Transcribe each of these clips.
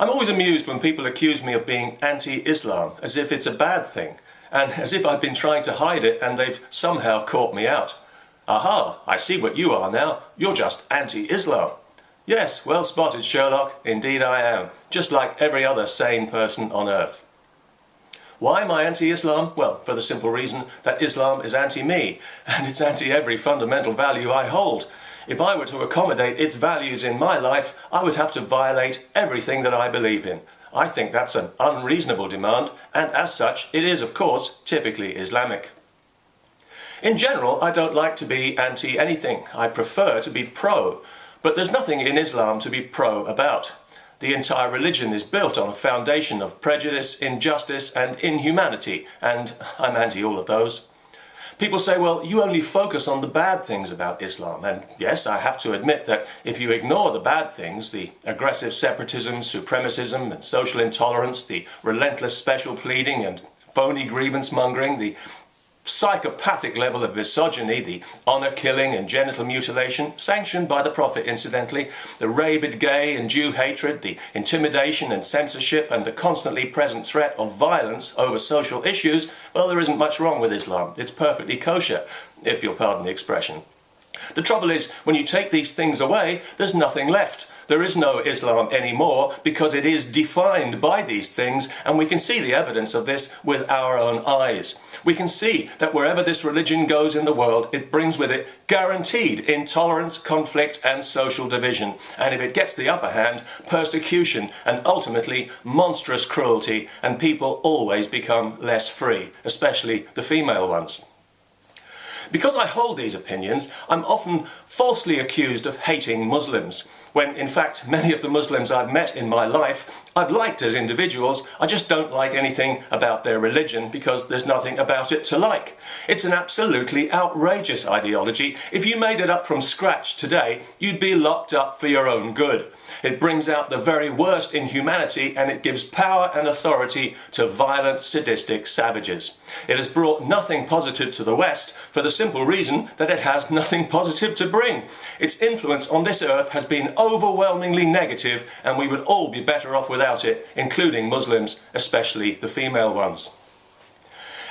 I'm always amused when people accuse me of being anti-Islam, as if it's a bad thing, and as if I've been trying to hide it and they've somehow caught me out. Aha, I see what you are now. You're just anti-Islam. Yes, well spotted, Sherlock. Indeed I am, just like every other sane person on earth. Why am I anti-Islam? Well, for the simple reason that Islam is anti-me, and it's anti every fundamental value I hold. If I were to accommodate its values in my life, I would have to violate everything that I believe in. I think that's an unreasonable demand, and as such, it is, of course, typically Islamic. In general, I don't like to be anti-anything. I prefer to be pro, but there's nothing in Islam to be pro about. The entire religion is built on a foundation of prejudice, injustice and inhumanity, and I'm anti all of those. People say, well, you only focus on the bad things about Islam, and yes, I have to admit that if you ignore the bad things, the aggressive separatism, supremacism and social intolerance, the relentless special pleading and phony grievance mongering, the psychopathic level of misogyny, the honour killing and genital mutilation, sanctioned by the Prophet incidentally, the rabid gay and Jew hatred, the intimidation and censorship and the constantly present threat of violence over social issues, well, there isn't much wrong with Islam. It's perfectly kosher, if you'll pardon the expression. The trouble is, when you take these things away, there's nothing left. There is no Islam anymore because it is defined by these things, and we can see the evidence of this with our own eyes. We can see that wherever this religion goes in the world, it brings with it guaranteed intolerance, conflict and social division. And if it gets the upper hand, persecution and ultimately monstrous cruelty, and people always become less free, especially the female ones. Because I hold these opinions, I'm often falsely accused of hating Muslims, when in fact many of the Muslims I've met in my life I've liked as individuals. I just don't like anything about their religion because there's nothing about it to like. It's an absolutely outrageous ideology. If you made it up from scratch today, you'd be locked up for your own good. It brings out the very worst in humanity, and it gives power and authority to violent, sadistic savages. It has brought nothing positive to the West for the simple reason that it has nothing positive to bring. Its influence on this earth has been overwhelmingly negative, and we would all be better off without it, including Muslims, especially the female ones.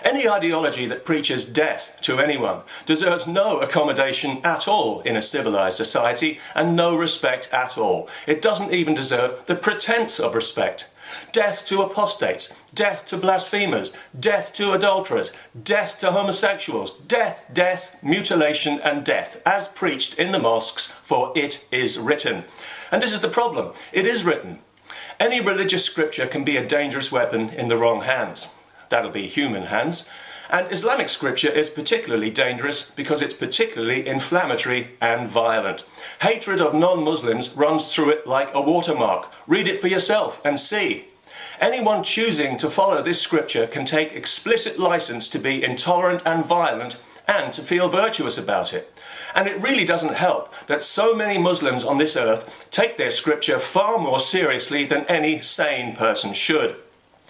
Any ideology that preaches death to anyone deserves no accommodation at all in a civilized society and no respect at all. It doesn't even deserve the pretense of respect. Death to apostates, death to blasphemers, death to adulterers, death to homosexuals, death, death, mutilation and death, as preached in the mosques, for it is written. And this is the problem. It is written. Any religious scripture can be a dangerous weapon in the wrong hands. That'll be human hands. And Islamic scripture is particularly dangerous because it's particularly inflammatory and violent. Hatred of non-Muslims runs through it like a watermark. Read it for yourself and see. Anyone choosing to follow this scripture can take explicit license to be intolerant and violent and to feel virtuous about it. And it really doesn't help that so many Muslims on this earth take their scripture far more seriously than any sane person should.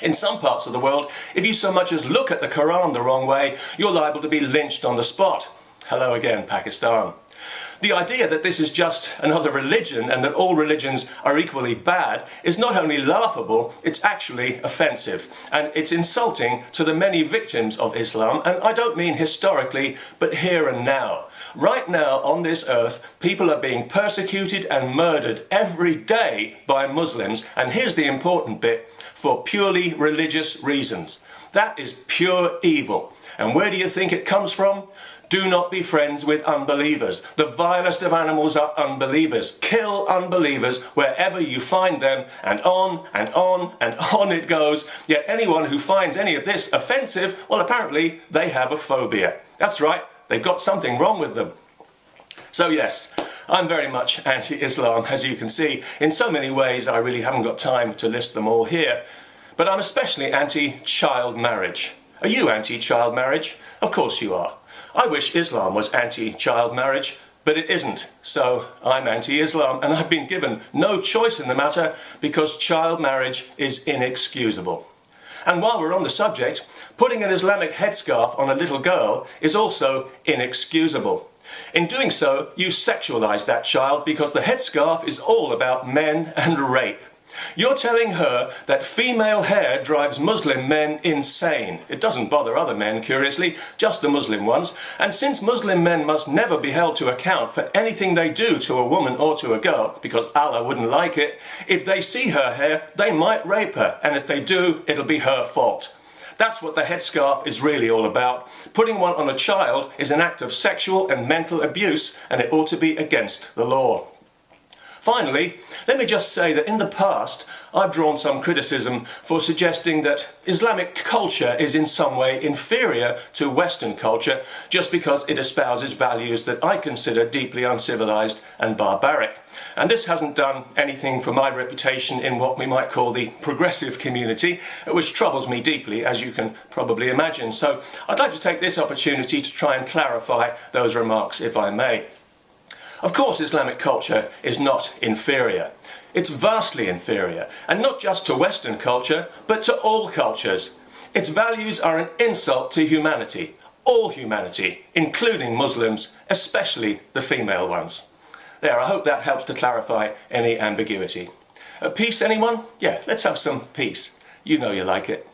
In some parts of the world, if you so much as look at the Quran the wrong way, you're liable to be lynched on the spot. Hello again, Pakistan. The idea that this is just another religion and that all religions are equally bad is not only laughable, it's actually offensive. And it's insulting to the many victims of Islam, and I don't mean historically, but here and now. Right now on this earth, people are being persecuted and murdered every day by Muslims, and here's the important bit, for purely religious reasons. That is pure evil. And where do you think it comes from? Do not be friends with unbelievers. The vilest of animals are unbelievers. Kill unbelievers wherever you find them, and on and on and on it goes. Yet anyone who finds any of this offensive, well, apparently they have a phobia. That's right, they've got something wrong with them. So yes, I'm very much anti-Islam, as you can see. In so many ways, I really haven't got time to list them all here. But I'm especially anti-child marriage. Are you anti-child marriage? Of course you are. I wish Islam was anti-child marriage, but it isn't. So I'm anti-Islam, and I've been given no choice in the matter because child marriage is inexcusable. And while we're on the subject, putting an Islamic headscarf on a little girl is also inexcusable. In doing so, you sexualize that child because the headscarf is all about men and rape. You're telling her that female hair drives Muslim men insane. It doesn't bother other men, curiously, just the Muslim ones. And since Muslim men must never be held to account for anything they do to a woman or to a girl, because Allah wouldn't like it, if they see her hair, they might rape her. And if they do, it'll be her fault. That's what the headscarf is really all about. Putting one on a child is an act of sexual and mental abuse, and it ought to be against the law. Finally, let me just say that in the past, I've drawn some criticism for suggesting that Islamic culture is in some way inferior to Western culture just because it espouses values that I consider deeply uncivilized and barbaric. And this hasn't done anything for my reputation in what we might call the progressive community, which troubles me deeply, as you can probably imagine. So I'd like to take this opportunity to try and clarify those remarks, if I may. Of course, Islamic culture is not inferior. It's vastly inferior, and not just to Western culture, but to all cultures. Its values are an insult to humanity, all humanity, including Muslims, especially the female ones. There, I hope that helps to clarify any ambiguity. Peace, anyone? Yeah, let's have some peace. You know you like it.